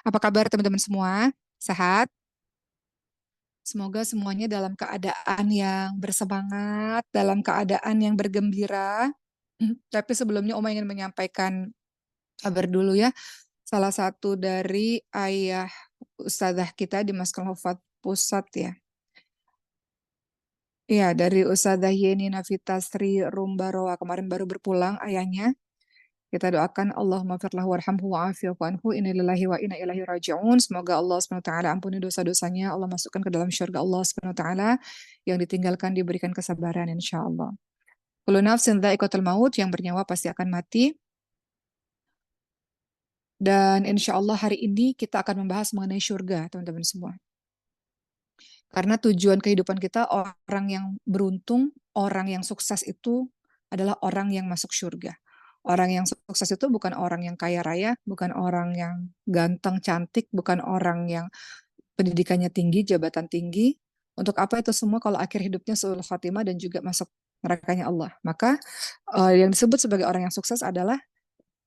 Apa kabar teman-teman semua? Sehat? Semoga semuanya dalam keadaan yang bersemangat, dalam keadaan yang bergembira. Tapi sebelumnya Oma ingin menyampaikan kabar dulu ya. Salah satu dari ayah ustadzah kita di Maskal Hufat Pusat ya. Iya, dari Ustadzah Yeni Nafita Sri Rumbaroa kemarin baru berpulang ayahnya. Kita doakan Allahumma firlahu warhamhu wa'afihu anhu inna lillahi wa inna ilaihi raji'un. Semoga Allah SWT ampuni dosa-dosanya, Allah masukkan ke dalam syurga Allah SWT, yang ditinggalkan diberikan kesabaran insya Allah. Kullu nafsin dha'iqatul maut, yang bernyawa pasti akan mati. Dan insya Allah hari ini kita akan membahas mengenai syurga, teman-teman semua. Karena tujuan kehidupan kita, orang yang beruntung, orang yang sukses itu adalah orang yang masuk syurga. Orang yang sukses itu bukan orang yang kaya raya, bukan orang yang ganteng, cantik, bukan orang yang pendidikannya tinggi, jabatan tinggi. Untuk apa itu semua kalau akhir hidupnya suul khatimah dan juga masuk nerakanya Allah. Maka yang disebut sebagai orang yang sukses adalah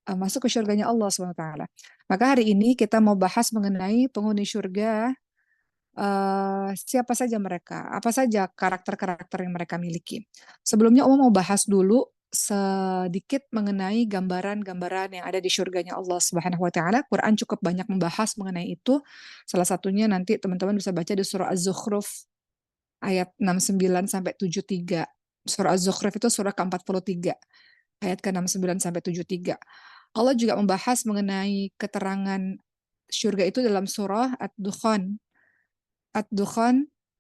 masuk ke syurganya Allah SWT. Maka hari ini kita mau bahas mengenai penghuni syurga, siapa saja mereka, apa saja karakter-karakter yang mereka miliki. Sebelumnya Oma mau bahas dulu sedikit mengenai gambaran-gambaran yang ada di syurganya Allah Subhanahu wa taala. Quran cukup banyak membahas mengenai itu. Salah satunya nanti teman-teman bisa baca di surah Az-Zukhruf ayat 69 sampai 73. Surah Az-Zukhruf itu surah ke-43, ayat ke-69 sampai 73. Allah juga membahas mengenai keterangan syurga itu dalam surah Ad-Dukhan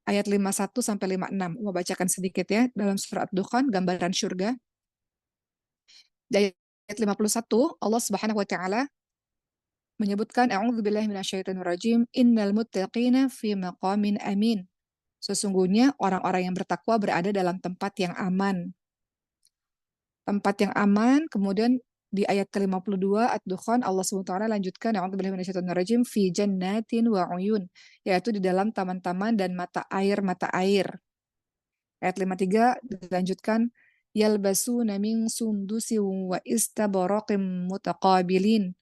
ayat 51 sampai 56. Mau bacakan sedikit ya dalam surah Ad-Dukhan gambaran syurga. Di ayat 51 Allah Subhanahu wa taala menyebutkan a'udzubillahi minasyaitonirrajim innal muttaqina fi maqamin amin. Sesungguhnya orang-orang yang bertakwa berada dalam tempat yang aman. Tempat yang aman, kemudian di ayat ke-52 Ad-Dukhan Allah SWT lanjutkan a'udzubillahi minasyaitonirrajim fi jannatin wa uyun, yaitu di dalam taman-taman dan mata air. Ayat 53 dilanjutkan yalbasuna min sundusi wa istabaraqim mutaqabilin.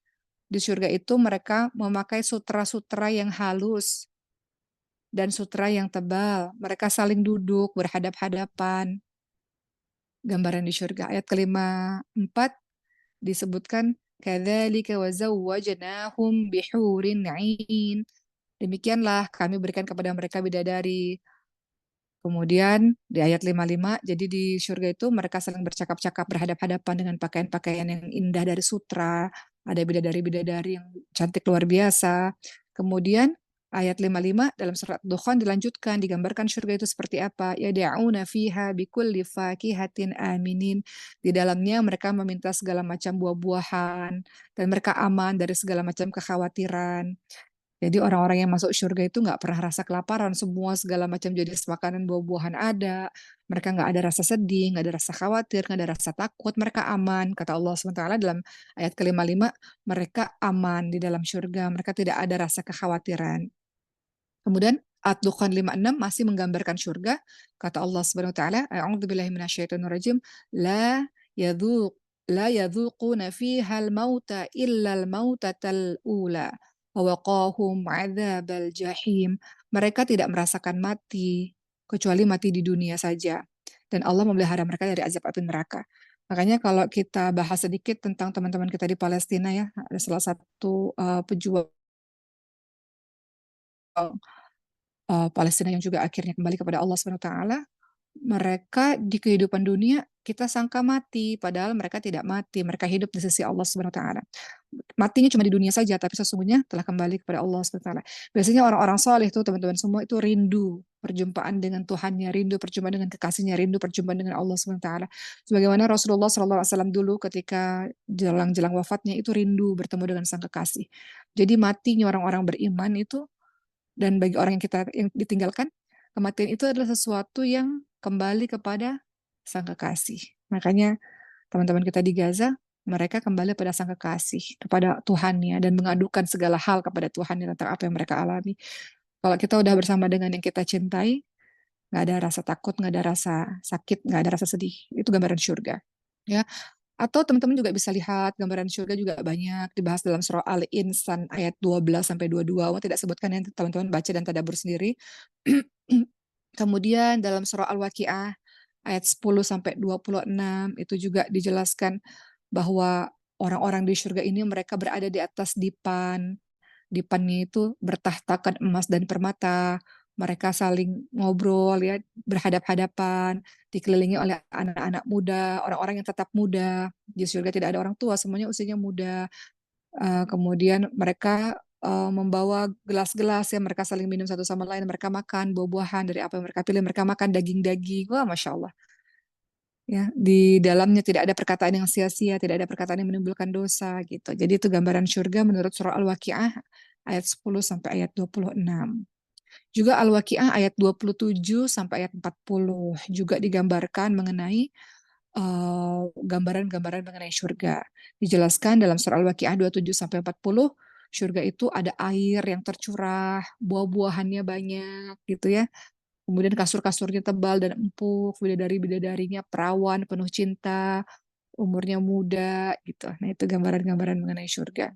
Di surga itu mereka memakai sutra-sutra yang halus dan sutra yang tebal. Mereka saling duduk berhadap-hadapan. Gambaran di surga. Ayat ke-54 disebutkan kadzalika wa zawwajnahum bihurin 'ain. Demikianlah kami berikan kepada mereka bidadari. Kemudian di ayat 55, jadi di surga itu mereka saling bercakap-cakap berhadap-hadapan dengan pakaian-pakaian yang indah dari sutra, ada bidadari-bidadari yang cantik luar biasa. Kemudian ayat 55 dalam surat Dukhan dilanjutkan, digambarkan surga itu seperti apa. Yad'una fiha bikulli fakihatin aminin. Di dalamnya mereka meminta segala macam buah-buahan dan mereka aman dari segala macam kekhawatiran. Jadi orang-orang yang masuk surga itu nggak pernah rasa kelaparan, semua segala macam jenis makanan buah-buahan ada. Mereka nggak ada rasa sedih, nggak ada rasa khawatir, nggak ada rasa takut. Mereka aman, kata Allah SWT dalam ayat ke-55, mereka aman di dalam surga, mereka tidak ada rasa kekhawatiran. Kemudian At-Dukhan 56 masih menggambarkan surga, kata Allah Subhanahu wa taala, a'udzubillahi minasyaitonirrajim, la yadzuq la yadzuquna fiha al-mauta illa al-mautatal ula wa waqahum 'adzabal jahim. Mereka tidak merasakan mati kecuali mati di dunia saja, dan Allah memelihara mereka dari azab api neraka. Makanya kalau kita bahas sedikit tentang teman-teman kita di Palestina ya, ada salah satu pejuang Palestina yang juga akhirnya kembali kepada Allah SWT, mereka di kehidupan dunia kita sangka mati, padahal mereka tidak mati, mereka hidup di sisi Allah SWT. Matinya cuma di dunia saja, tapi sesungguhnya telah kembali kepada Allah SWT. Biasanya orang-orang soleh tuh teman-teman semua itu rindu perjumpaan dengan Tuhannya, rindu perjumpaan dengan kekasihnya, rindu perjumpaan dengan Allah SWT. Sebagaimana Rasulullah SAW dulu ketika jelang-jelang wafatnya itu rindu bertemu dengan sang kekasih. Jadi matinya orang-orang beriman itu, dan bagi orang yang kita yang ditinggalkan, kematian itu adalah sesuatu yang kembali kepada sang kekasih. Makanya teman-teman kita di Gaza, mereka kembali pada sang kekasih, kepada Tuhannya, dan mengadukan segala hal kepada Tuhannya tentang apa yang mereka alami. Kalau kita udah bersama dengan yang kita cintai, nggak ada rasa takut, nggak ada rasa sakit, nggak ada rasa sedih. Itu gambaran surga. Ya, Atau teman-teman juga bisa lihat gambaran surga juga banyak dibahas dalam surah Al-Insan ayat 12 sampai 22. Uma tidak sebutkan yang teman-teman baca dan tadabbur sendiri. Kemudian dalam surah Al-Waqiah ayat 10 sampai 26 itu juga dijelaskan bahwa orang-orang di surga ini mereka berada di atas dipan. Dipannya itu bertahtakan emas dan permata. Mereka saling ngobrol ya, berhadap-hadapan, dikelilingi oleh anak-anak muda, orang-orang yang tetap muda. Di surga tidak ada orang tua, semuanya usianya muda. Kemudian mereka membawa gelas-gelas ya, mereka saling minum satu sama lain, mereka makan buah-buahan dari apa yang mereka pilih, mereka makan daging-daging. Wah, Masya Allah. Ya, di dalamnya tidak ada perkataan yang sia-sia, tidak ada perkataan yang menimbulkan dosa gitu. Jadi itu gambaran surga menurut surah Al-Waqiah ayat 10 sampai ayat 26. Juga Al-Waqiah ayat 27 sampai ayat 40 juga digambarkan mengenai gambaran-gambaran mengenai surga. Dijelaskan dalam surah Al-Waqiah 27 sampai 40, surga itu ada air yang tercurah, buah-buahannya banyak gitu ya. Kemudian kasur-kasurnya tebal dan empuk, bidadari-bidadarinya perawan, penuh cinta, umurnya muda gitu. Nah, itu gambaran-gambaran mengenai surga.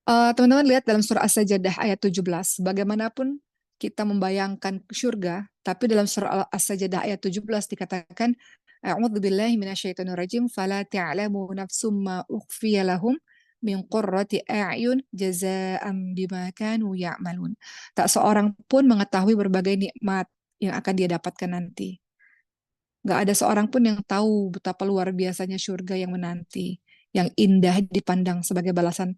Teman-teman lihat dalam surah As-Sajdah ayat 17, bagaimanapun kita membayangkan surga, tapi dalam surah As-Sajdah ayat 17 dikatakan, A'udzubillahi minasyaitonirrajim, fala ta'lamu nafsum ma ukhfiya lahum min qurrati a'yun jazaa'an bima kanu ya'malun. Tak seorang pun mengetahui berbagai nikmat yang akan dia dapatkan nanti. Gak ada seorang pun yang tahu betapa luar biasanya surga yang menanti, yang indah dipandang sebagai balasan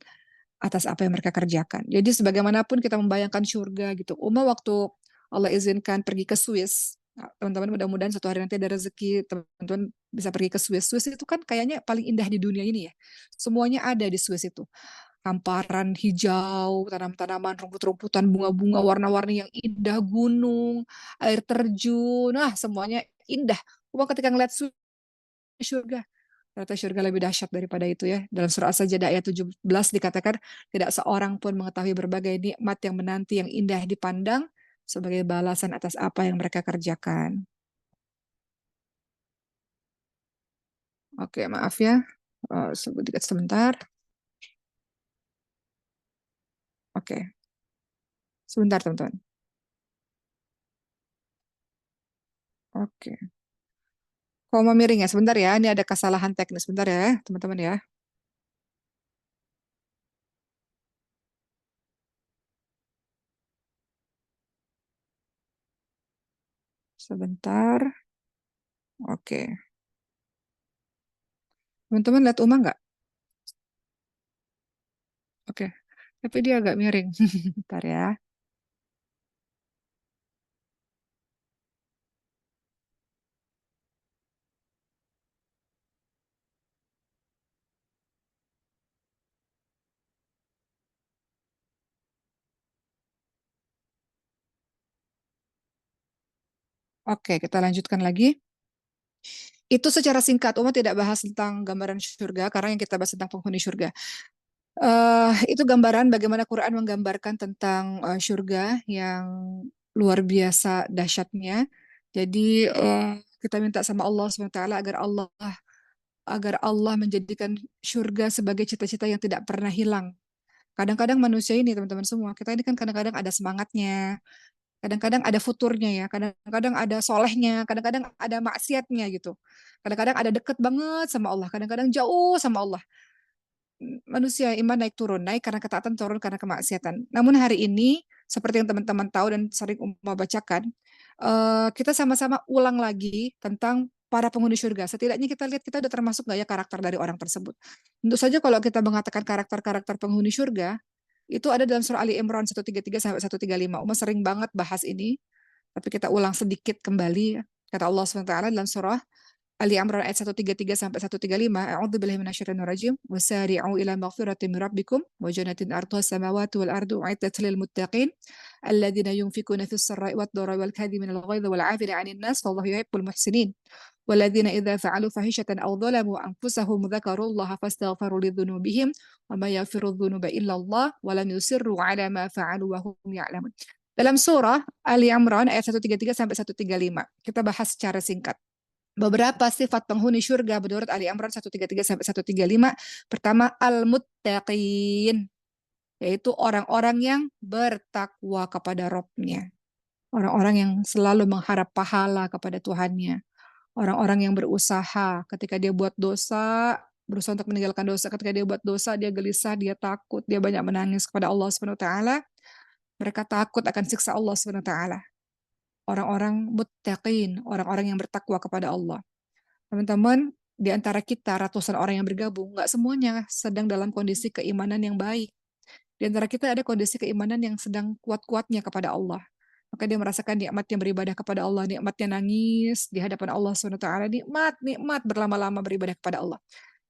atas apa yang mereka kerjakan. Jadi sebagaimanapun kita membayangkan surga gitu. Waktu Allah izinkan pergi ke Swiss, nah, teman-teman mudah-mudahan suatu hari nanti ada rezeki, teman-teman bisa pergi ke Swiss. Swiss itu kan kayaknya paling indah di dunia ini ya. Semuanya ada di Swiss itu. Hamparan hijau, tanam-tanaman, rumput-rumputan, bunga-bunga warna-warni yang indah, gunung, air terjun, nah semuanya indah. Ketika ngeliat surga, ternyata surga lebih dahsyat daripada itu ya. Dalam surah As-Sajdah ayat 17 dikatakan, tidak seorang pun mengetahui berbagai nikmat yang menanti yang indah dipandang sebagai balasan atas apa yang mereka kerjakan. Oke, maaf ya. Sebentar. Oke, sebentar teman-teman. Oke. Kalau mau miring ya, sebentar ya. Ini ada kesalahan teknis. Sebentar ya, teman-teman ya. Sebentar. Oke. Teman-teman lihat Uma nggak? Oke. Tapi dia agak miring. Bentar ya. Oke, kita lanjutkan lagi. Itu secara singkat, Uma tidak bahas tentang gambaran surga, karena yang kita bahas tentang penghuni surga. Itu gambaran bagaimana Quran menggambarkan tentang surga yang luar biasa dahsyatnya. Jadi kita minta sama Allah SWT agar Allah menjadikan surga sebagai cita-cita yang tidak pernah hilang. Kadang-kadang manusia ini teman-teman semua, kita ini kan kadang-kadang ada semangatnya, kadang-kadang ada futurnya ya, kadang-kadang ada solehnya, kadang-kadang ada maksiatnya gitu. Kadang-kadang ada deket banget sama Allah, kadang-kadang jauh sama Allah. Manusia iman naik turun, naik karena ketaatan, turun karena kemaksiatan. Namun hari ini, seperti yang teman-teman tahu dan sering Umma bacakan, kita sama-sama ulang lagi tentang para penghuni surga. Setidaknya kita lihat kita udah termasuk nggak ya karakter dari orang tersebut. Tentu saja kalau kita mengatakan karakter-karakter penghuni surga, itu ada dalam surah Ali Imran 133 sampai 135. Umar sering banget bahas ini, tapi kita ulang sedikit kembali. Kata Allah SWT dalam surah Ali Imran ayat 133 sampai 135. A'udzu billahi minasyaitonir rajim. Wasari'u ila maghfiratin min rabbikum wa jannatin arduha samawati wal ardu u'iddat lil muttaqin alladzina yunfikuna fis sarra'i wad dharra'i wal kadhimina al ghaidha wal 'afina 'anil nas wallahu yuhibbul muhsinin. والذين إذا فعلوا فاحشة أو ظلموا أنفسهم ذكروا الله فاستغفروا لذنوبهم وما يغفر الذنوب إلا الله ولم يصروا على ما فعلوا وهم يعلمون. Dalam surah Ali Imran ayat 133 sampai 135, kita bahas secara singkat. Beberapa sifat penghuni surga menurut Ali Imran 133 sampai 135. Pertama, al-muttaqin, yaitu orang-orang yang bertakwa kepada Rabb-Nya. Orang-orang yang selalu mengharap pahala kepada Tuhannya. Orang-orang yang berusaha ketika dia buat dosa, berusaha untuk meninggalkan dosa. Ketika dia buat dosa, dia gelisah, dia takut, dia banyak menangis kepada Allah Subhanahu wa taala. Mereka takut akan siksa Allah Subhanahu wa taala. Orang-orang muttaqin, orang-orang yang bertakwa kepada Allah. Teman-teman, di antara kita ratusan orang yang bergabung, nggak semuanya sedang dalam kondisi keimanan yang baik. Di antara kita ada kondisi keimanan yang sedang kuat-kuatnya kepada Allah. Maka dia merasakan nikmatnya beribadah kepada Allah, nikmatnya nangis di hadapan Allah SWT, nikmat berlama-lama beribadah kepada Allah.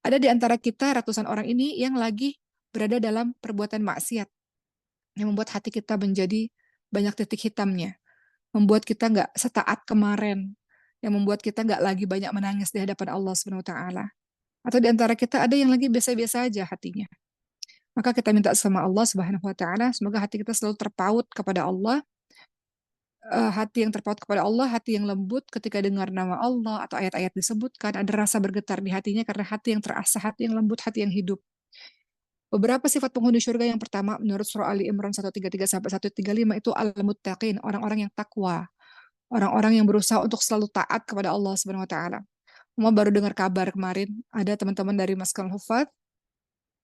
Ada di antara kita ratusan orang ini yang lagi berada dalam perbuatan maksiat, yang membuat hati kita menjadi banyak titik hitamnya, membuat kita nggak setaat kemarin, yang membuat kita nggak lagi banyak menangis di hadapan Allah SWT. Atau di antara kita ada yang lagi biasa-biasa aja hatinya. Maka kita minta sama Allah Subhanahu wa taala, semoga hati kita selalu terpaut kepada Allah, hati yang terpaut kepada Allah, hati yang lembut ketika dengar nama Allah atau ayat-ayat disebutkan, ada rasa bergetar di hatinya karena hati yang terasa, hati yang lembut, hati yang hidup. Beberapa sifat penghuni surga yang pertama menurut surah Ali Imran 133 sampai 135 itu al-muttaqin, orang-orang yang takwa, orang-orang yang berusaha untuk selalu taat kepada Allah Subhanahu wa taala. Mau baru dengar kabar kemarin ada teman-teman dari Maskal Hufat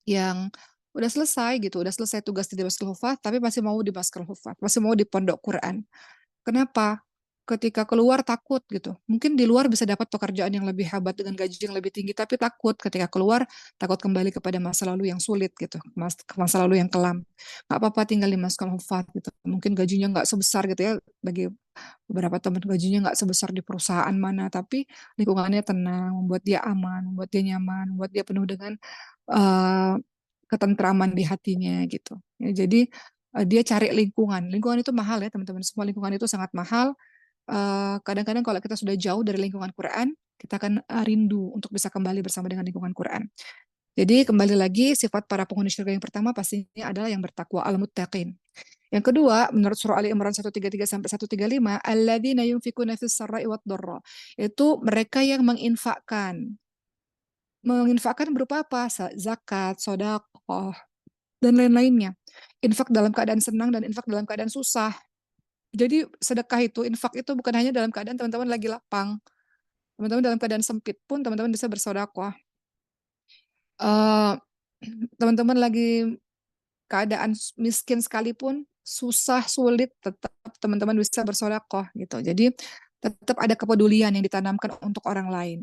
yang udah selesai gitu, udah selesai tugas di Maskal Hufat tapi masih mau di Maskal Hufat, masih mau di pondok Quran. Kenapa? Ketika keluar takut gitu. Mungkin di luar bisa dapat pekerjaan yang lebih hebat dengan gaji yang lebih tinggi, tapi takut ketika keluar, takut kembali kepada masa lalu yang sulit gitu, ke masa lalu yang kelam. Nggak apa-apa tinggal di Maskal Hufat gitu. Mungkin gajinya nggak sebesar gitu ya, bagi beberapa teman gajinya nggak sebesar di perusahaan mana, tapi lingkungannya tenang, membuat dia aman, membuat dia nyaman, membuat dia penuh dengan uh, ketentraman di hatinya gitu. Ya, jadi dia cari lingkungan. Lingkungan itu mahal ya teman-teman. Semua lingkungan itu sangat mahal. Kadang-kadang kalau kita sudah jauh dari lingkungan Quran, kita akan rindu untuk bisa kembali bersama dengan lingkungan Quran. Jadi kembali lagi sifat para penghuni surga yang pertama pastinya adalah yang bertakwa, al-muttaqin. Yang kedua, menurut surah Ali Imran 133 sampai 135, alladzina yunfikuna fis sarra'i wad dharra. Itu mereka yang menginfakkan. Menginfakkan berupa apa? Zakat, sedekah, dan lain-lainnya. Infak dalam keadaan senang dan infak dalam keadaan susah. Jadi sedekah itu, infak itu bukan hanya dalam keadaan teman-teman lagi lapang. Teman-teman dalam keadaan sempit pun teman-teman bisa bersedekah. Eh, teman-teman lagi keadaan miskin sekalipun, susah, sulit, tetap teman-teman bisa bersedekah gitu. Jadi tetap ada kepedulian yang ditanamkan untuk orang lain.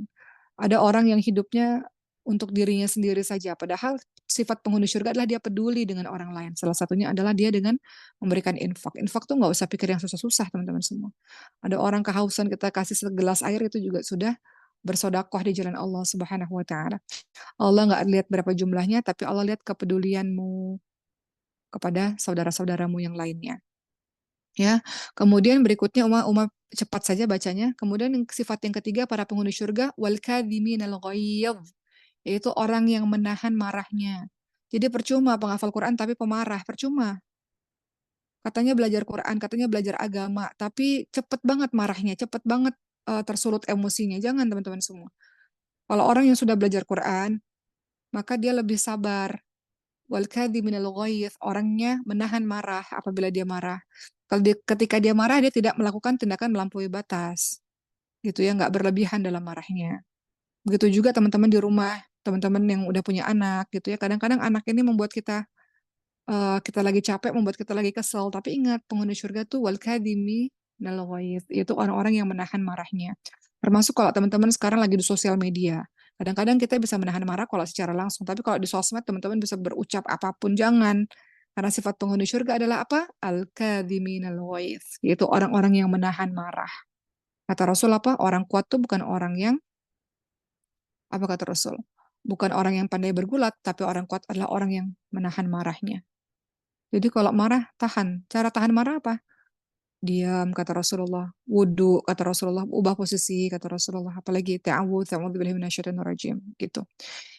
Ada orang yang hidupnya untuk dirinya sendiri saja, padahal sifat penghuni surga adalah dia peduli dengan orang lain. Salah satunya adalah dia dengan memberikan infak. Infak tuh nggak usah pikir yang susah-susah, teman-teman semua. Ada orang kehausan, kita kasih segelas air itu juga sudah bersodakoh di jalan Allah Subhanahu wa taala. Allah nggak lihat berapa jumlahnya, tapi Allah lihat kepedulianmu kepada saudara-saudaramu yang lainnya. Ya, kemudian berikutnya Uma cepat saja bacanya. Kemudian sifat yang ketiga para penghuni surga wal kadhiminal ghaidh, yaitu orang yang menahan marahnya. Jadi percuma penghafal Quran tapi pemarah, percuma. Katanya belajar Quran, katanya belajar agama, tapi cepet banget marahnya, cepet banget tersulut emosinya. Jangan teman-teman semua. Kalau orang yang sudah belajar Quran, maka dia lebih sabar. Wal kadhiminal ghaidh, orangnya menahan marah apabila dia marah. Ketika dia marah, dia tidak melakukan tindakan melampaui batas. Gitu ya, nggak berlebihan dalam marahnya. Begitu juga teman-teman di rumah, teman-teman yang udah punya anak gitu ya. Kadang-kadang anak ini membuat kita lagi capek, membuat kita lagi kesel. Tapi ingat, penghuni surga tuh wal kadhimi minal ghaidh, yaitu orang-orang yang menahan marahnya. Termasuk kalau teman-teman sekarang lagi di sosial media. Kadang-kadang kita bisa menahan marah kalau secara langsung, tapi kalau di sosmed teman-teman bisa berucap apapun, jangan. Karena sifat penghuni surga adalah apa? Al-kadhiminal ghaidh, yaitu orang-orang yang menahan marah. Kata Rasul apa? Orang kuat tuh bukan orang yang, apa kata Rasul? Bukan orang yang pandai bergulat, tapi orang kuat adalah orang yang menahan marahnya. Jadi kalau marah, tahan. Cara tahan marah apa? Diam, kata Rasulullah. Wudhu, kata Rasulullah. Ubah posisi, kata Rasulullah. Apalagi ta'awudz, a'udzubillahi minasyaitonir rajim. Gitu.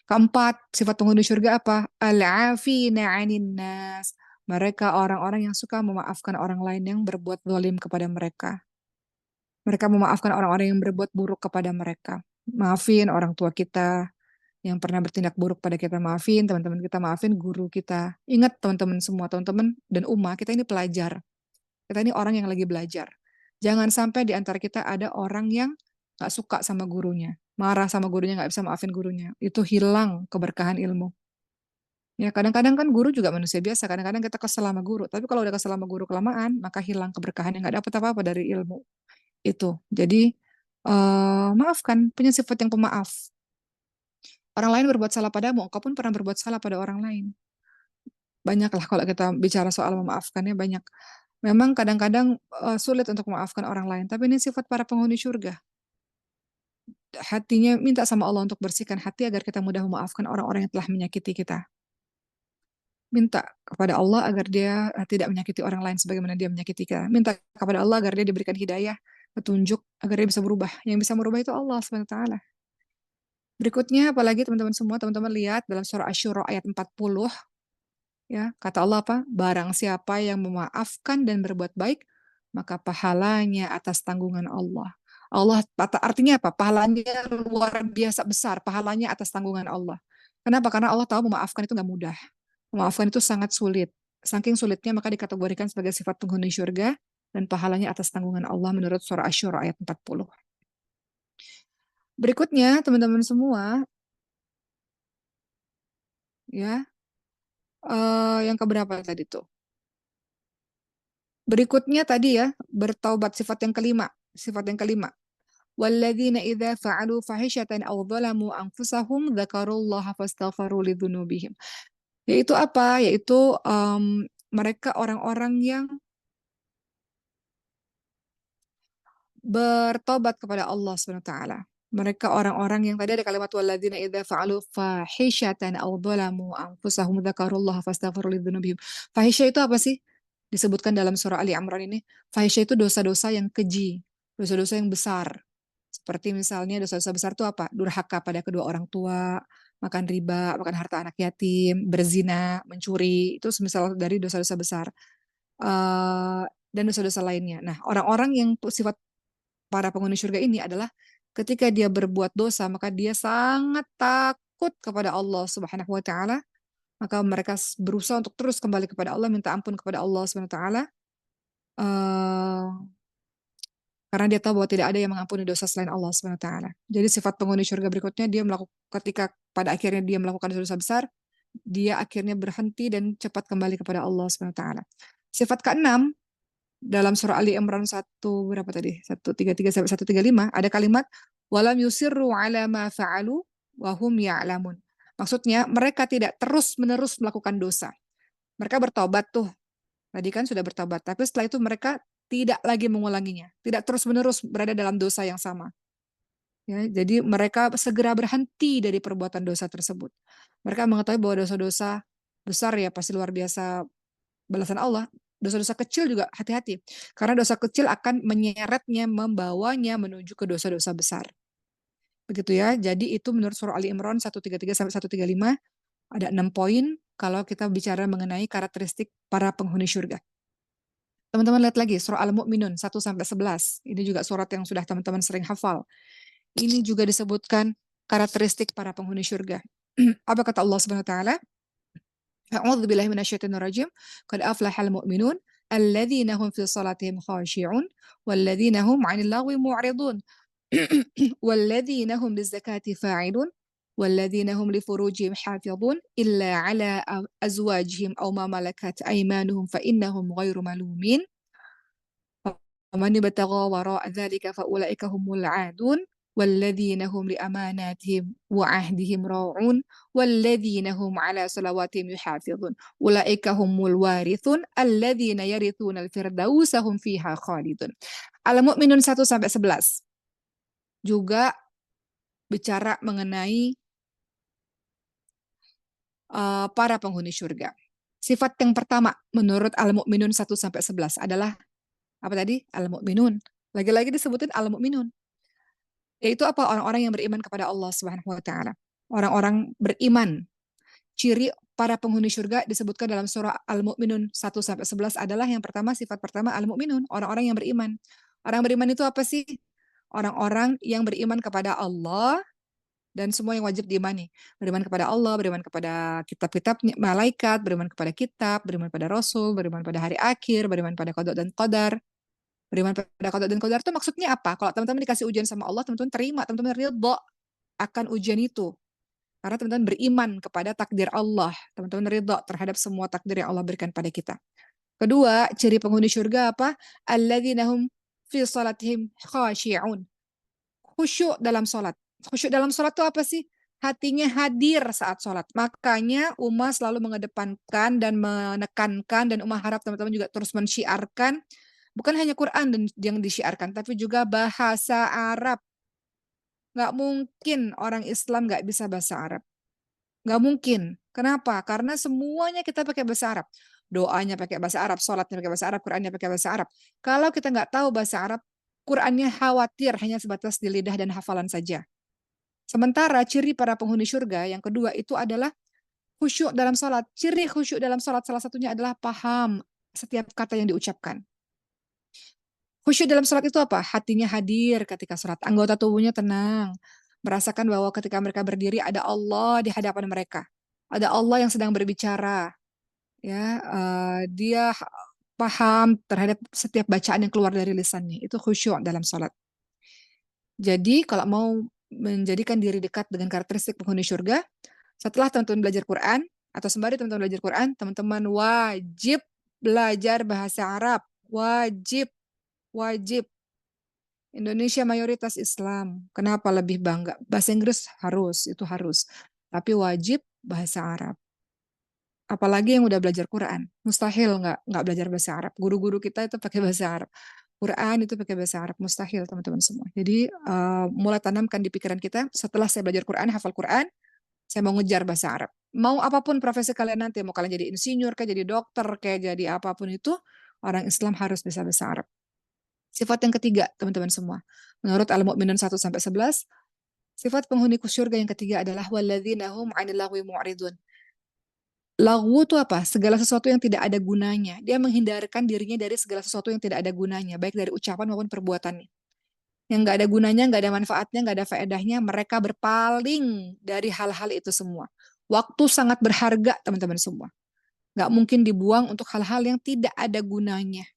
Keempat, sifat penghuni surga apa? Al-afina 'anin nas. Mereka orang-orang yang suka memaafkan orang lain yang berbuat zalim kepada mereka. Mereka memaafkan orang-orang yang berbuat buruk kepada mereka. Maafin orang tua kita yang pernah bertindak buruk pada kita, maafin teman-teman kita, maafin guru kita. Ingat teman-teman semua, teman-teman dan umat, kita ini pelajar. Kita ini orang yang lagi belajar. Jangan sampai di antara kita ada orang yang nggak suka sama gurunya, marah sama gurunya, nggak bisa maafin gurunya. Itu hilang keberkahan ilmu. Ya, kadang-kadang kan guru juga manusia biasa. Kadang-kadang kita kesel sama guru. Tapi kalau udah kesel sama guru kelamaan, maka hilang keberkahan yang nggak dapat apa-apa dari ilmu itu. Jadi, maafkan, punya sifat yang pemaaf. Orang lain berbuat salah padamu, engkau pun pernah berbuat salah pada orang lain. Banyaklah kalau kita bicara soal memaafkannya, banyak. Memang kadang-kadang sulit untuk memaafkan orang lain, tapi ini sifat para penghuni surga. Hatinya minta sama Allah untuk bersihkan hati agar kita mudah memaafkan orang-orang yang telah menyakiti kita. Minta kepada Allah agar dia tidak menyakiti orang lain sebagaimana dia menyakiti kita. Minta kepada Allah agar dia diberikan hidayah, petunjuk, agar dia bisa berubah. Yang bisa merubah itu Allah SWT. Berikutnya, apalagi teman-teman semua, teman-teman lihat dalam surah Asy-Syura ayat 40, ya, kata Allah apa? Barang siapa yang memaafkan dan berbuat baik, maka pahalanya atas tanggungan Allah. Allah, artinya apa? Pahalanya luar biasa besar, pahalanya atas tanggungan Allah. Kenapa? Karena Allah tahu memaafkan itu nggak mudah. Memaafkan itu sangat sulit. Saking sulitnya maka dikategorikan sebagai sifat penghuni surga dan pahalanya atas tanggungan Allah menurut surah Asy-Syura ayat 40. Berikutnya, teman-teman semua, ya, yang keberapa tadi tuh? Berikutnya tadi ya, bertaubat sifat yang kelima. Sifat yang kelima. Walladzina idza fa'alu fahishatan aw dzalamu anfusahum dzakarullaha fastaghfaru lidzunubihim. Yaitu apa? Yaitu mereka orang-orang yang bertobat kepada Allah SWT. Mereka orang-orang yang tadi ada kalimat walladzina idza fa'alu fahishatan aw dzalamu anfusahum dzakarullaha fastaghfaru lidzunubihim. Fahisha itu apa sih? Disebutkan dalam surah Ali Imran ini. Fahisha itu dosa-dosa yang keji, dosa-dosa yang besar. Seperti misalnya dosa-dosa besar itu apa? Durhaka pada kedua orang tua, makan riba, makan harta anak yatim, berzina, mencuri, itu semisal dari dosa-dosa besar. Dan dosa-dosa lainnya. Nah, orang-orang yang sifat para penghuni surga ini adalah ketika dia berbuat dosa, maka dia sangat takut kepada Allah Subhanahu wa taala, maka mereka berusaha untuk terus kembali kepada Allah, minta ampun kepada Allah Subhanahu wa taala. Karena dia tahu bahwa tidak ada yang mengampuni dosa selain Allah Subhanahu wa taala. Jadi sifat penghuni surga berikutnya dia melakukan ketika pada akhirnya dia melakukan dosa besar, dia akhirnya berhenti dan cepat kembali kepada Allah Subhanahu wa taala. Sifat keenam dalam surah Ali Imran 133 sampai 135 ada kalimat walam yusirru ala ma fa'alu wa hum ya'lamun. Maksudnya mereka tidak terus-menerus melakukan dosa. Mereka bertobat tuh. Tadi kan sudah bertobat, tapi setelah itu mereka tidak lagi mengulanginya, tidak terus-menerus berada dalam dosa yang sama. Ya, jadi mereka segera berhenti dari perbuatan dosa tersebut. Mereka mengetahui bahwa dosa-dosa besar ya pasti luar biasa balasan Allah. Dosa-dosa kecil juga hati-hati. Karena dosa kecil akan menyeretnya, membawanya menuju ke dosa-dosa besar. Begitu ya. Jadi itu menurut surah Ali Imran 133 sampai 135 ada 6 poin kalau kita bicara mengenai karakteristik para penghuni surga. Teman-teman lihat lagi surah Al-Mu'minun 1 sampai 11. Ini juga surat yang sudah teman-teman sering hafal. Ini juga disebutkan karakteristik para penghuni surga. Apa kata Allah Subhanahu wa taala? A'udzu billahi minasyaitonir rajim. Qad aflahal mu'minun alladzina hum fi salatihim khashi'un walladzina hum 'anil lagwi mu'ridun walladzina hum lizakati fa'ilun والذين هم لفروجهم حافظون إلا على أزواجهم أو ما ملكت أيمانهم فإنهم غير ملومين ومن ابتغى وراء ذلك فأولئك هم العادون والذين هم لأماناتهم وعهدهم راعون والذين هم على صلواتهم يحافظون أولئك هم الوارثون الذين يرثون الفردوس هم فيها خالدون. Al-Mu'minun 1 sampai 11 juga bicara mengenai para penghuni surga. Sifat yang pertama menurut Al-Mu'minun 1 sampai 11 adalah apa tadi? Al-Mu'minun. Lagi-lagi disebutin Al-Mu'minun. Yaitu apa? Orang-orang yang beriman kepada Allah Subhanahu wa taala. Orang-orang beriman. Ciri para penghuni surga disebutkan dalam surah Al-Mu'minun 1 sampai 11 adalah yang pertama, sifat pertama Al-Mu'minun, orang-orang yang beriman. Orang beriman itu apa sih? Orang-orang yang beriman kepada Allah dan semua yang wajib diimani. Beriman kepada Allah, beriman kepada kitab-kitab malaikat, beriman kepada kitab, beriman pada Rasul, beriman pada hari akhir, beriman pada qada dan qadar. Beriman pada qada dan qadar itu maksudnya apa? Kalau teman-teman dikasih ujian sama Allah, teman-teman terima, teman-teman ridho akan ujian itu. Karena teman-teman beriman kepada takdir Allah. Teman-teman ridho terhadap semua takdir yang Allah berikan pada kita. Kedua, ciri penghuni surga apa? Alladzina hum fi salatihim khashi'un. Khusyuk dalam sholat. Khusyuk dalam sholat itu apa sih? Hatinya hadir saat sholat. Makanya Umar selalu mengedepankan dan menekankan, dan Umar harap teman-teman juga terus mensyiarkan, bukan hanya Quran dan yang disyiarkan, tapi juga bahasa Arab. Nggak mungkin orang Islam nggak bisa bahasa Arab. Nggak mungkin. Kenapa? Karena semuanya kita pakai bahasa Arab. Doanya pakai bahasa Arab, sholatnya pakai bahasa Arab, Qurannya pakai bahasa Arab. Kalau kita nggak tahu bahasa Arab, Qurannya khawatir hanya sebatas di lidah dan hafalan saja. Sementara ciri para penghuni surga yang kedua itu adalah khusyuk dalam sholat. Ciri khusyuk dalam sholat salah satunya adalah paham setiap kata yang diucapkan. Khusyuk dalam sholat itu apa? Hatinya hadir ketika sholat. Anggota tubuhnya tenang. Merasakan bahwa ketika mereka berdiri ada Allah di hadapan mereka. Ada Allah yang sedang berbicara. Ya, dia paham terhadap setiap bacaan yang keluar dari lisannya. Itu khusyuk dalam sholat. Jadi kalau mau menjadikan diri dekat dengan karakteristik penghuni surga, setelah teman-teman belajar Quran, atau sembari teman-teman belajar Quran, teman-teman wajib belajar bahasa Arab. Wajib, wajib. Indonesia mayoritas Islam. Kenapa lebih bangga? Bahasa Inggris harus, itu harus. Tapi wajib bahasa Arab. Apalagi yang udah belajar Quran. Mustahil nggak belajar bahasa Arab. Guru-guru kita itu pakai bahasa Arab. Quran itu pakai bahasa Arab. Mustahil teman-teman semua. Jadi mulai tanamkan di pikiran kita, setelah saya belajar Quran, hafal Quran, saya mau ngejar bahasa Arab. Mau apapun profesi kalian nanti, mau kalian jadi insinyur, kayak jadi dokter, kayak jadi apapun itu, orang Islam harus bisa bahasa Arab. Sifat yang ketiga, teman-teman semua. Menurut Al-Mu'minun 1-11, sifat penghuni surga yang ketiga adalah walladzina hum 'anil lagwi mu'ridun. Lagwu itu apa? Segala sesuatu yang tidak ada gunanya. Dia menghindarkan dirinya dari segala sesuatu yang tidak ada gunanya, baik dari ucapan maupun perbuatannya. Yang nggak ada gunanya, nggak ada manfaatnya, nggak ada faedahnya, mereka berpaling dari hal-hal itu semua. Waktu sangat berharga, teman-teman semua. Nggak mungkin dibuang untuk hal-hal yang tidak ada gunanya.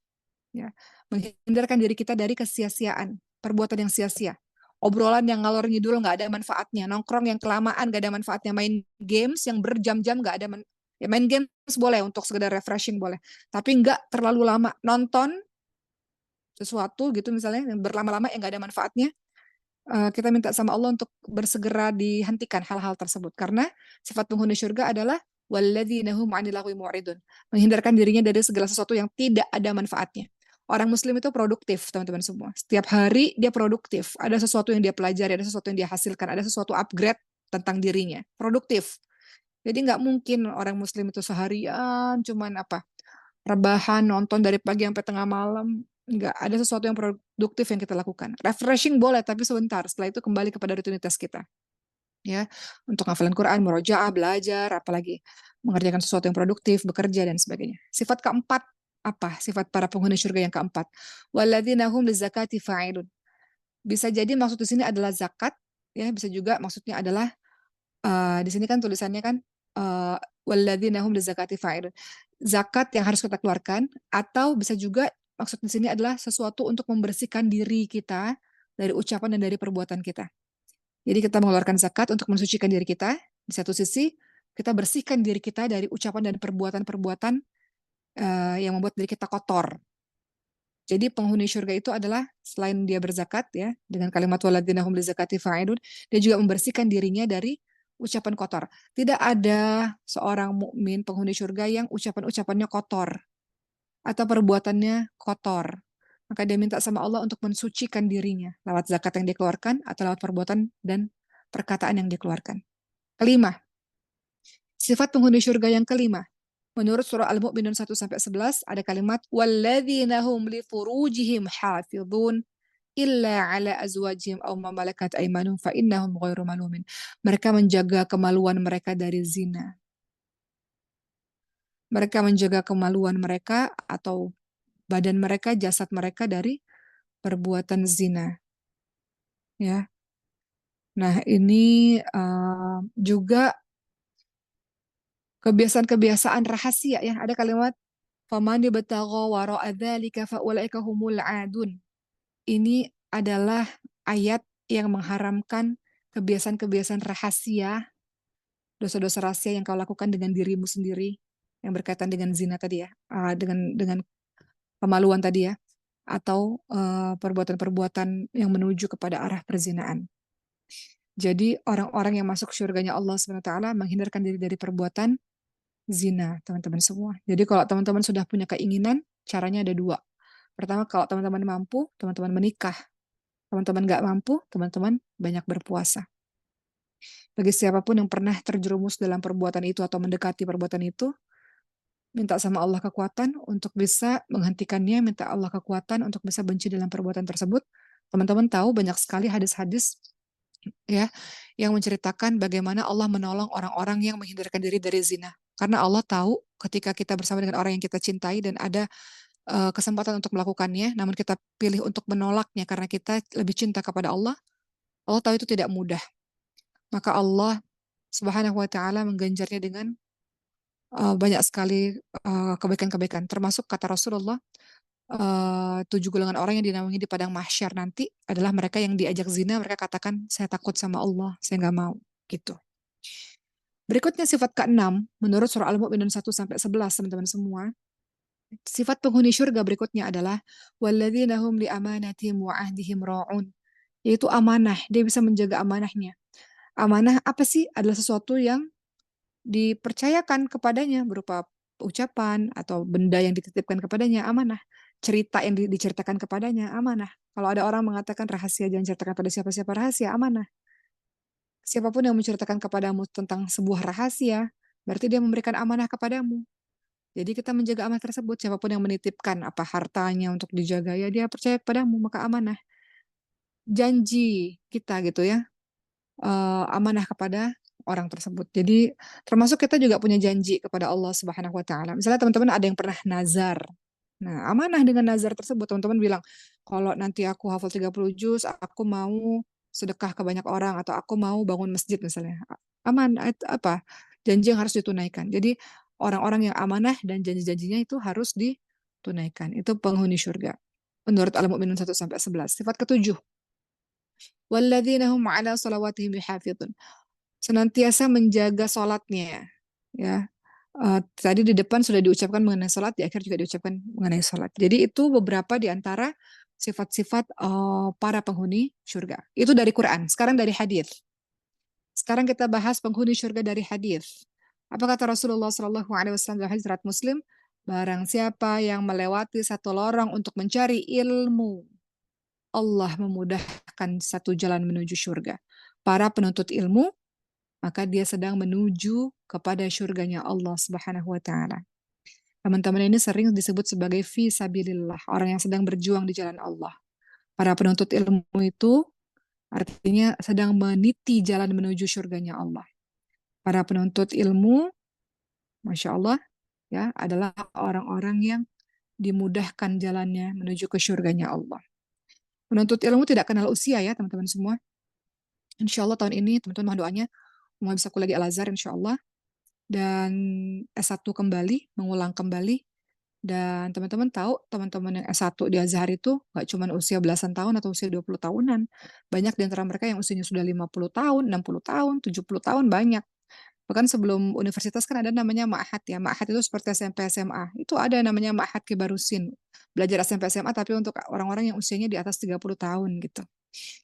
Ya. Menghindarkan diri kita dari kesia-siaan, perbuatan yang sia-sia. Obrolan yang ngalor ngidul nggak ada manfaatnya, nongkrong yang kelamaan nggak ada manfaatnya, main games yang berjam-jam nggak ada ya main games boleh untuk sekedar refreshing boleh, tapi nggak terlalu lama. Nonton sesuatu gitu misalnya yang berlama-lama yang nggak ada manfaatnya, kita minta sama Allah untuk bersegera dihentikan hal-hal tersebut, karena sifat penghuni surga adalah walladzina hum 'anil lagwi mu'ridun, menghindarkan dirinya dari segala sesuatu yang tidak ada manfaatnya. Orang muslim itu produktif, teman-teman semua. Setiap hari dia produktif, ada sesuatu yang dia pelajari, ada sesuatu yang dia hasilkan, ada sesuatu upgrade tentang dirinya, produktif. Jadi nggak mungkin orang muslim itu seharian cuman apa, rebahan, nonton dari pagi sampai tengah malam. Nggak, ada sesuatu yang produktif yang kita lakukan. Refreshing boleh, tapi sebentar. Setelah itu kembali kepada rutinitas kita. Ya, untuk hafalan Quran, murojaah, belajar, apalagi mengerjakan sesuatu yang produktif, bekerja, dan sebagainya. Sifat keempat, apa? Sifat para penghuni surga yang keempat. Walladzina hum lizakati fa'ilun. Bisa jadi maksud di sini adalah zakat, ya, bisa juga maksudnya adalah di sini kan tulisannya kan walladzina hum lizakati fa'ilun. Zakat yang harus kita keluarkan, atau bisa juga maksud di sini adalah sesuatu untuk membersihkan diri kita dari ucapan dan dari perbuatan kita. Jadi kita mengeluarkan zakat untuk mensucikan diri kita. Di satu sisi kita bersihkan diri kita dari ucapan dan perbuatan-perbuatan yang membuat diri kita kotor. Jadi penghuni surga itu adalah selain dia berzakat ya dengan kalimat walladzina hum lizakati fa'ilun, dia juga membersihkan dirinya dari ucapan kotor. Tidak ada seorang mukmin penghuni surga yang ucapan-ucapannya kotor atau perbuatannya kotor. Maka dia minta sama Allah untuk mensucikan dirinya lewat zakat yang dikeluarkan atau lewat perbuatan dan perkataan yang dikeluarkan. Kelima, sifat penghuni surga yang kelima. Menurut surah Al-Mu'minun 1-11 ada kalimat walladzina hum li furujihim hafizun illa ala azwajihim aw ma malakat aymanuhum fa innahum ghairu malumin. Mereka menjaga kemaluan mereka dari zina. Mereka menjaga kemaluan mereka atau badan mereka, jasad mereka dari perbuatan zina, ya. Nah, ini juga kebiasaan-kebiasaan rahasia ya. Ada kalimat faman yabtagha wara'a dzalika faulaika humul adun. Ini adalah ayat yang mengharamkan kebiasaan-kebiasaan rahasia, dosa-dosa rahasia yang kau lakukan dengan dirimu sendiri yang berkaitan dengan zina tadi ya, dengan pemaluan tadi ya, atau perbuatan-perbuatan yang menuju kepada arah perzinaan. Jadi orang-orang yang masuk surganya Allah SWT menghindarkan diri dari perbuatan zina, teman-teman semua. Jadi kalau teman-teman sudah punya keinginan, caranya ada dua. Pertama, kalau teman-teman mampu, teman-teman menikah. Teman-teman nggak mampu, teman-teman banyak berpuasa. Bagi siapapun yang pernah terjerumus dalam perbuatan itu atau mendekati perbuatan itu, minta sama Allah kekuatan untuk bisa menghentikannya, minta Allah kekuatan untuk bisa benci dalam perbuatan tersebut. Teman-teman tahu banyak sekali hadis-hadis ya yang menceritakan bagaimana Allah menolong orang-orang yang menghindarkan diri dari zina. Karena Allah tahu ketika kita bersama dengan orang yang kita cintai dan ada kesempatan untuk melakukannya, namun kita pilih untuk menolaknya karena kita lebih cinta kepada Allah, Allah tahu itu tidak mudah. Maka Allah Subhanahu wa taala mengganjarnya dengan banyak sekali kebaikan-kebaikan. Termasuk kata Rasulullah, 7 golongan orang yang dinaungi di padang mahsyar nanti adalah mereka yang diajak zina, mereka katakan, saya takut sama Allah, saya nggak mau. Gitu. Berikutnya sifat keenam, menurut surah Al-Mu'minun 1-11, teman-teman semua. Sifat penghuni syurga berikutnya adalah walladzina hum li amanatihim wa ahdihim ra'un. Yaitu amanah, dia bisa menjaga amanahnya. Amanah apa sih? Adalah sesuatu yang dipercayakan kepadanya berupa ucapan atau benda yang dititipkan kepadanya, amanah. Cerita yang diceritakan kepadanya, amanah. Kalau ada orang mengatakan rahasia jangan ceritakan pada siapa-siapa, rahasia, amanah. Siapapun yang menceritakan kepadamu tentang sebuah rahasia, berarti dia memberikan amanah kepadamu. Jadi kita menjaga amanah tersebut, siapapun yang menitipkan apa hartanya untuk dijaga, ya dia percaya kepadamu, maka amanah. Janji kita gitu ya, amanah kepada orang tersebut. Jadi termasuk kita juga punya janji kepada Allah Subhanahu wa taala. Misalnya teman-teman ada yang pernah nazar. Nah, amanah dengan nazar tersebut teman-teman bilang, kalau nanti aku hafal 30 juz, aku mau sedekah ke banyak orang atau aku mau bangun masjid misalnya. Aman apa? Janji yang harus ditunaikan. Jadi orang-orang yang amanah dan janji-janjinya itu harus ditunaikan. Itu penghuni surga. Menurut Al-Mu'minun 1-11. Sifat ketujuh, walladzina hum 'ala shalawatihim yuhafizun. Senantiasa menjaga salatnya, ya. Tadi di depan sudah diucapkan mengenai salat, di akhir juga diucapkan mengenai salat. Jadi itu beberapa di antara sifat-sifat para penghuni surga. Itu dari Quran. Sekarang dari hadis. Sekarang kita bahas penghuni surga dari hadis. Apa kata Rasulullah Shallallahu Alaihi Wasallam dalam hadis riwayat Muslim? Barang siapa yang melewati satu lorong untuk mencari ilmu, Allah memudahkan satu jalan menuju surga. Para penuntut ilmu, maka dia sedang menuju kepada surganya Allah Subhanahu wa taala. Teman-teman ini sering disebut sebagai fi sabilillah, orang yang sedang berjuang di jalan Allah. Para penuntut ilmu itu artinya sedang meniti jalan menuju surganya Allah. Para penuntut ilmu, Masya Allah, ya, adalah orang-orang yang dimudahkan jalannya menuju ke surganya Allah. Penuntut ilmu tidak kenal usia ya teman-teman semua. Insya Allah tahun ini teman-teman mohon doanya mau bisa kuliah di Al-Azhar insya Allah. Dan S1 kembali, mengulang kembali. Dan teman-teman tahu, teman-teman yang S1 di Azhar itu nggak cuma usia belasan tahun atau usia 20 tahunan. Banyak di antara mereka yang usianya sudah 50 tahun, 60 tahun, 70 tahun, banyak. Bahkan sebelum universitas kan ada namanya ma'had ya. Ma'had itu seperti SMP SMA. Itu ada namanya ma'had kibarusin. Belajar SMP SMA tapi untuk orang-orang yang usianya di atas 30 tahun gitu.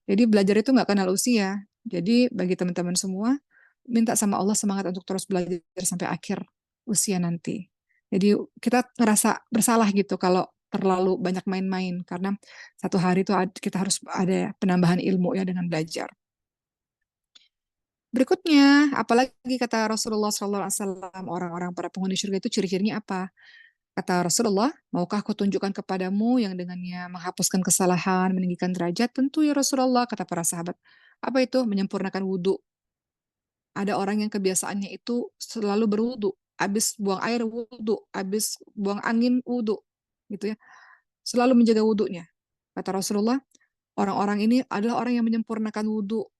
Jadi belajar itu nggak kenal usia. Jadi bagi teman-teman semua, minta sama Allah semangat untuk terus belajar sampai akhir usia nanti. Jadi kita ngerasa bersalah gitu kalau terlalu banyak main-main karena satu hari itu kita harus ada penambahan ilmu ya dengan belajar. Berikutnya, apalagi kata Rasulullah SAW, orang-orang para penghuni surga itu ciri-cirinya apa? Kata Rasulullah, maukah aku tunjukkan kepadamu yang dengannya menghapuskan kesalahan, meninggikan derajat? Tentu ya Rasulullah, kata para sahabat. Apa itu? Menyempurnakan wudhu. Ada orang yang kebiasaannya itu selalu berwudhu. Habis buang air wudhu, habis buang angin wudhu. Gitu ya. Selalu menjaga wudhunya. Kata Rasulullah, orang-orang ini adalah orang yang menyempurnakan wudhu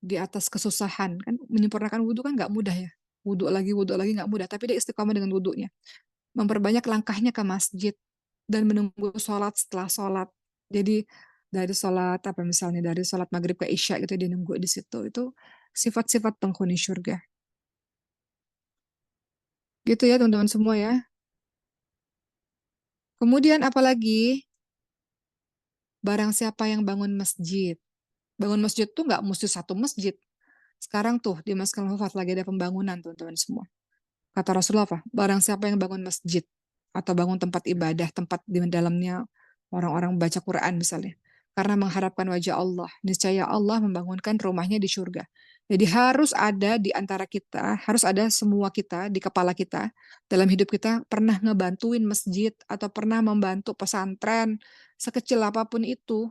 di atas kesusahan. Kan menyempurnakan wudhu kan nggak mudah ya. Wudhu lagi nggak mudah. Tapi dia istiqomah dengan wudhunya. Memperbanyak langkahnya ke masjid dan menunggu sholat setelah sholat. Jadi dari sholat apa misalnya dari sholat maghrib ke isya gitu dia nunggu di situ. Itu sifat-sifat penghuni surga. Gitu ya teman-teman semua ya. Kemudian apalagi barang siapa yang bangun masjid. Bangun masjid tuh nggak mesti satu masjid. Sekarang tuh di Masjid Al-Hufat lagi ada pembangunan teman-teman semua. Kata Rasulullah apa? Barang siapa yang bangun masjid atau bangun tempat ibadah, tempat di dalamnya orang-orang baca Quran misalnya. Karena mengharapkan wajah Allah. Niscaya Allah membangunkan rumahnya di surga. Jadi harus ada di antara kita, harus ada semua kita di kepala kita, dalam hidup kita pernah ngebantuin masjid atau pernah membantu pesantren, sekecil apapun itu.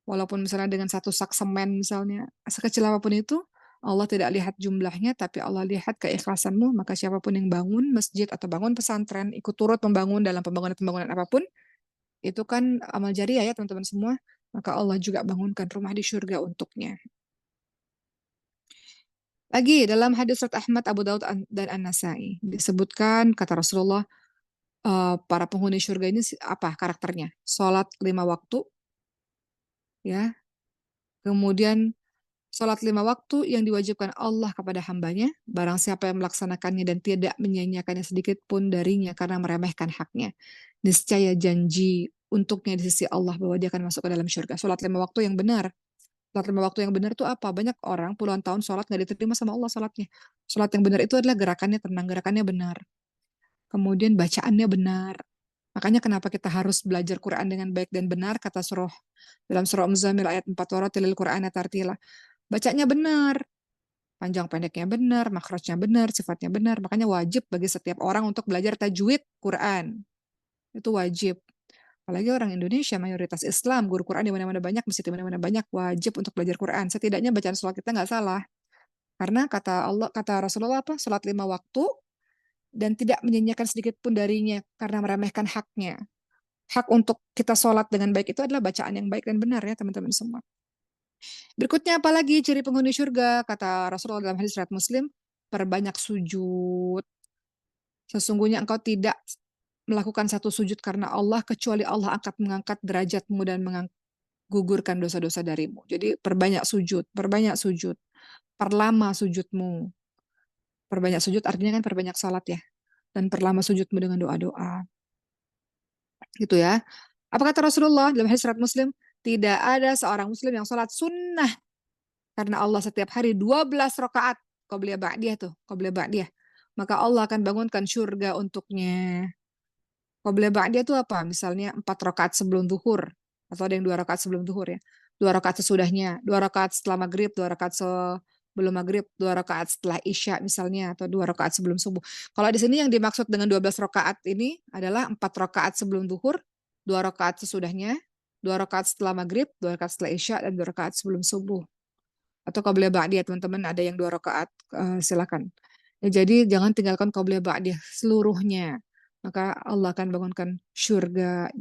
Walaupun misalnya dengan satu sak semen misalnya, sekecil apapun itu, Allah tidak lihat jumlahnya, tapi Allah lihat keikhlasanmu, maka siapapun yang bangun masjid atau bangun pesantren, ikut turut membangun dalam pembangunan-pembangunan apapun, itu kan amal jariah ya teman-teman semua, maka Allah juga bangunkan rumah di surga untuknya. Lagi dalam hadis surat Ahmad, Abu Daud dan An-Nasai disebutkan kata Rasulullah, para penghuni surga ini apa karakternya? Salat 5 waktu, ya. Kemudian salat 5 waktu yang diwajibkan Allah kepada hambanya, barang siapa yang melaksanakannya dan tidak menyia-nyiakannya sedikit pun darinya karena meremehkan haknya, niscaya janji untuknya di sisi Allah bahwa dia akan masuk ke dalam surga. Salat 5 waktu yang benar. Salat 5 waktu yang benar itu apa? Banyak orang puluhan tahun salat nggak diterima sama Allah salatnya. Salat yang benar itu adalah gerakannya tenang, gerakannya benar. Kemudian bacaannya benar. Makanya kenapa kita harus belajar Quran dengan baik dan benar, kata dalam surah Muzammil ayat 4, waratilil Qur'ana tartila. Bacanya benar, panjang pendeknya benar, makhrajnya benar, sifatnya benar. Makanya wajib bagi setiap orang untuk belajar tajwid Quran. Itu wajib. Apalagi orang Indonesia, mayoritas Islam, guru Quran di mana-mana banyak, masjid di mana-mana banyak, wajib untuk belajar Quran. Setidaknya bacaan sholat kita nggak salah. Karena kata Rasulullah apa? Sholat 5 waktu dan tidak menyanyiakan sedikit pun darinya karena meremehkan haknya. Hak untuk kita sholat dengan baik itu adalah bacaan yang baik dan benar ya teman-teman semua. Berikutnya apalagi ciri penghuni surga, kata Rasulullah dalam hadis riwayat Muslim, perbanyak sujud. Sesungguhnya engkau tidak melakukan satu sujud karena Allah, kecuali Allah akan mengangkat derajatmu dan menggugurkan dosa-dosa darimu. Jadi perbanyak sujud, perlama sujudmu. Perbanyak sujud artinya kan perbanyak salat ya. Dan perlama sujudmu dengan doa-doa. Gitu ya. Apa kata Rasulullah dalam hadis riwayat Muslim? Tidak ada seorang muslim yang sholat sunnah karena Allah setiap hari 12 rakaat qobliyah ba'diyah tuh, qobliyah ba'diyah. Maka Allah akan bangunkan surga untuknya. Qobliyah ba'diyah itu apa? Misalnya 4 rakaat sebelum zuhur atau ada yang 2 rakaat sebelum zuhur ya. 2 rakaat sesudahnya, 2 rakaat setelah maghrib, 2 rakaat sebelum maghrib, 2 rakaat setelah isya misalnya atau 2 rakaat sebelum subuh. Kalau di sini yang dimaksud dengan 12 rakaat ini adalah 4 rakaat sebelum zuhur, 2 rakaat sesudahnya, 2 rakaat setelah maghrib, 2 rakaat setelah isya dan 2 rakaat sebelum subuh. Atau qobliyah ba'diyah teman-teman ada yang 2 rakaat silakan. Ya, jadi jangan tinggalkan qobliyah ba'diyah seluruhnya. Maka Allah akan bangunkan surga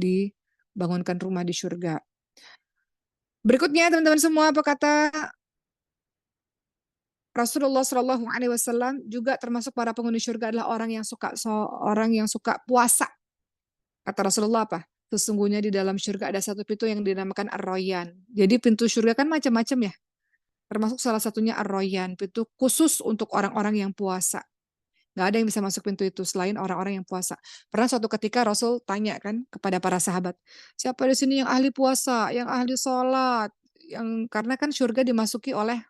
bangunkan rumah di surga. Berikutnya teman-teman semua apa kata Rasulullah Shallallahu Alaihi Wasallam juga termasuk para penghuni surga adalah orang yang suka puasa. Kata Rasulullah apa? Sesungguhnya di dalam surga ada satu pintu yang dinamakan Ar-Rayyan. Jadi pintu surga kan macam-macam ya. Termasuk salah satunya Ar-Rayyan, pintu khusus untuk orang-orang yang puasa. Nggak ada yang bisa masuk pintu itu selain orang-orang yang puasa. Pernah suatu ketika Rasul tanya kan kepada para sahabat, siapa di sini yang ahli puasa, yang ahli sholat, karena kan surga dimasuki oleh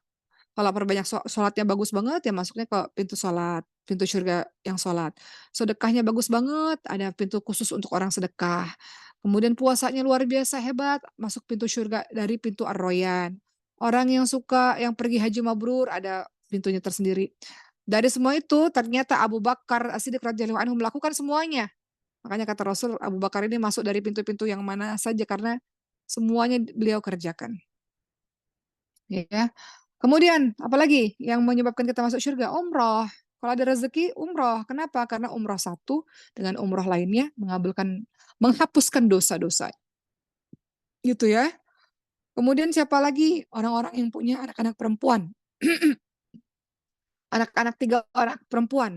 kalau perbanyak sholatnya bagus banget ya masuknya ke pintu sholat, pintu surga yang sholat. Sedekahnya bagus banget, ada pintu khusus untuk orang sedekah. Kemudian puasanya luar biasa hebat, masuk pintu surga dari pintu Ar-Rayyan. Orang yang suka yang pergi haji mabrur ada pintunya tersendiri. Dari semua itu ternyata Abu Bakar As-Siddiq radhiyallahu anhu melakukan semuanya. Makanya kata Rasul Abu Bakar ini masuk dari pintu-pintu yang mana saja karena semuanya beliau kerjakan. Ya. Kemudian apalagi yang menyebabkan kita masuk surga? Umroh. Kalau ada rezeki umroh. Kenapa? Karena umroh satu dengan umroh lainnya menghapuskan dosa-dosa. gitu ya. Kemudian siapa lagi? Orang-orang yang punya anak-anak perempuan. Anak-anak 3 orang perempuan.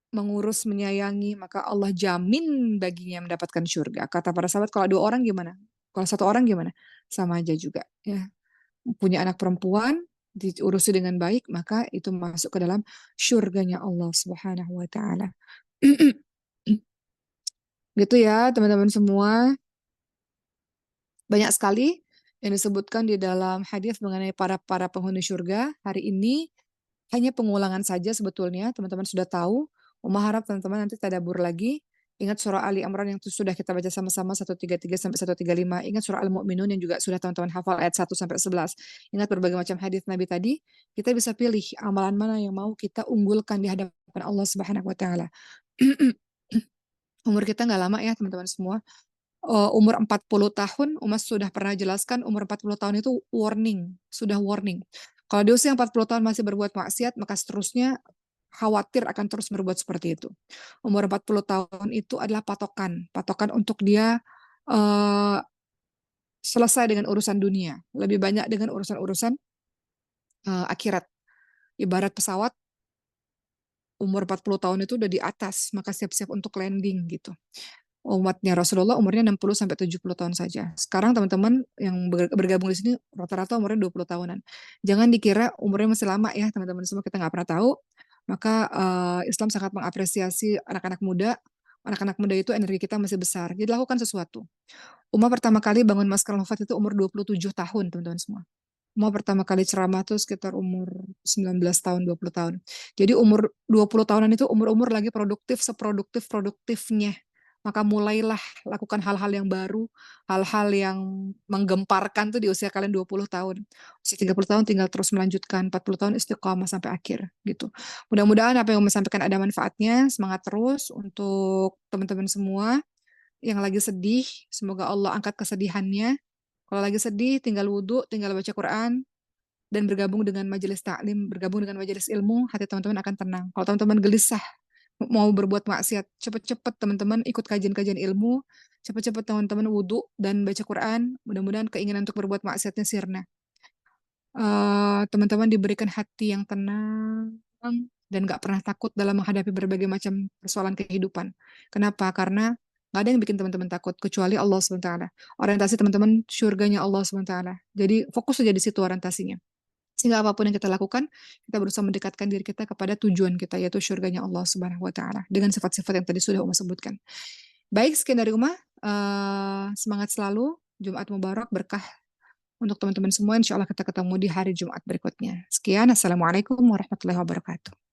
Mengurus, menyayangi, maka Allah jamin baginya mendapatkan surga. Kata para sahabat, kalau 2 orang gimana? Kalau 1 orang gimana? Sama aja juga. Ya. Punya anak perempuan, diurusi dengan baik, maka itu masuk ke dalam surganya Allah Subhanahu wa Ta'ala. Gitu ya, teman-teman semua. Banyak sekali yang disebutkan di dalam hadis mengenai para penghuni surga. Hari ini hanya pengulangan saja sebetulnya, teman-teman sudah tahu. Uma harap teman-teman nanti tadabbur lagi. Ingat surah Ali Imran yang sudah kita baca sama-sama 133 sampai 135. Ingat surah Al-Mu'minun yang juga sudah teman-teman hafal ayat 1 sampai 11. Ingat berbagai macam hadis Nabi tadi. Kita bisa pilih amalan mana yang mau kita unggulkan di hadapan Allah Subhanahu wa taala. Umur kita nggak lama ya teman-teman semua. Umur 40 tahun, Umas sudah pernah jelaskan umur 40 tahun itu warning, sudah warning. Kalau di usia 40 tahun masih berbuat maksiat, maka seterusnya khawatir akan terus berbuat seperti itu. Umur 40 tahun itu adalah patokan, patokan untuk dia uh, selesai dengan urusan dunia, lebih banyak dengan urusan-urusan akhirat. Ibarat pesawat, umur 40 tahun itu udah di atas, maka siap-siap untuk landing gitu. Umatnya Rasulullah umurnya 60 sampai 70 tahun saja. Sekarang teman-teman yang bergabung di sini rata-rata umurnya 20 tahunan. Jangan dikira umurnya masih lama ya, teman-teman semua, kita nggak pernah tahu. Maka Islam sangat mengapresiasi anak-anak muda. Anak-anak muda itu energi kita masih besar. Jadi lakukan sesuatu. Umar pertama kali bangun Maskal Wafat itu umur 27 tahun, teman-teman semua. Umar pertama kali ceramah tuh sekitar umur 19 tahun, 20 tahun. Jadi umur 20 tahunan itu umur-umur lagi produktif, seproduktif-produktifnya. Maka mulailah lakukan hal-hal yang baru, hal-hal yang menggemparkan tuh di usia kalian 20 tahun. Usia 30 tahun tinggal terus melanjutkan, 40 tahun istiqamah sampai akhir gitu. Mudah-mudahan apa yang saya sampaikan ada manfaatnya. Semangat terus untuk teman-teman semua yang lagi sedih, semoga Allah angkat kesedihannya. Kalau lagi sedih, tinggal wudhu, tinggal baca Quran, dan bergabung dengan majelis taklim, bergabung dengan majelis ilmu, hati teman-teman akan tenang. Kalau teman-teman gelisah, mau berbuat maksiat, cepat-cepat teman-teman ikut kajian-kajian ilmu, cepat-cepat teman-teman wudhu dan baca Quran, mudah-mudahan keinginan untuk berbuat maksiatnya sirna. Teman-teman diberikan hati yang tenang, dan gak pernah takut dalam menghadapi berbagai macam persoalan kehidupan. Kenapa? Karena nggak ada yang bikin teman-teman takut kecuali Allah SWT. Orientasi teman-teman surganya Allah SWT. Jadi fokus saja di situ orientasinya. Sehingga apapun yang kita lakukan, kita berusaha mendekatkan diri kita kepada tujuan kita, yaitu surganya Allah Subhanahu wa Ta'ala, dengan sifat-sifat yang tadi sudah Uma sebutkan. Baik, sekian dari Uma. Semangat selalu. Jumat Mubarak, berkah untuk teman-teman semua. Insya Allah kita ketemu di hari Jumat berikutnya. Sekian, Assalamualaikum warahmatullahi wabarakatuh.